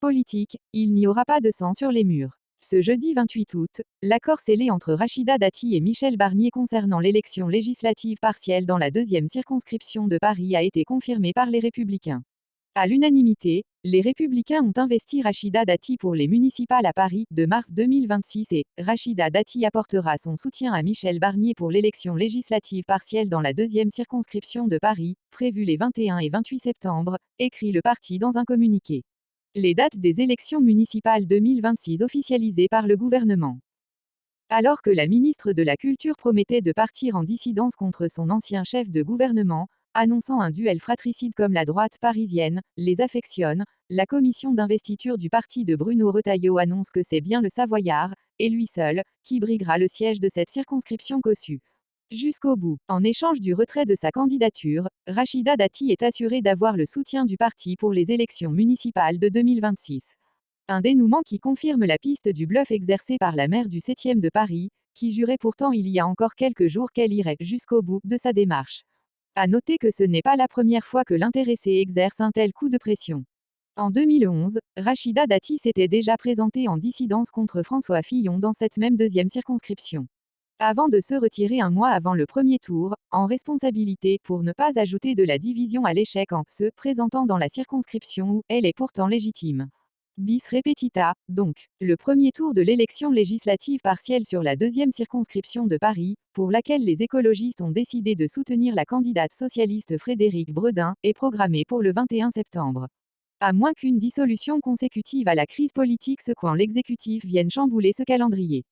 Politique, il n'y aura pas de sang sur les murs. Ce jeudi 28 août, l'accord scellé entre Rachida Dati et Michel Barnier concernant l'élection législative partielle dans la deuxième circonscription de Paris a été confirmé par les Républicains. À l'unanimité, les Républicains ont investi Rachida Dati pour les municipales à Paris de mars 2026 et Rachida Dati apportera son soutien à Michel Barnier pour l'élection législative partielle dans la deuxième circonscription de Paris, prévue les 21 et 28 septembre, écrit le parti dans un communiqué. Les dates des élections municipales 2026 officialisées par le gouvernement. Alors que la ministre de la Culture promettait de partir en dissidence contre son ancien chef de gouvernement, annonçant un duel fratricide comme la droite parisienne les affectionne, la commission d'investiture du parti de Bruno Retailleau annonce que c'est bien le Savoyard, et lui seul, qui briguera le siège de cette circonscription cossue. Jusqu'au bout. En échange du retrait de sa candidature, Rachida Dati est assurée d'avoir le soutien du parti pour les élections municipales de 2026. Un dénouement qui confirme la piste du bluff exercé par la maire du 7e de Paris, qui jurait pourtant il y a encore quelques jours qu'elle irait jusqu'au bout de sa démarche. À noter que ce n'est pas la première fois que l'intéressé exerce un tel coup de pression. En 2011, Rachida Dati s'était déjà présentée en dissidence contre François Fillon dans cette même deuxième circonscription. Avant de se retirer un mois avant le premier tour, en responsabilité pour ne pas ajouter de la division à l'échec en se présentant dans la circonscription où elle est pourtant légitime. Bis repetita, donc, le premier tour de l'élection législative partielle sur la deuxième circonscription de Paris, pour laquelle les écologistes ont décidé de soutenir la candidate socialiste Frédérique Bredin, est programmé pour le 21 septembre. À moins qu'une dissolution consécutive à la crise politique secouant l'exécutif vienne chambouler ce calendrier.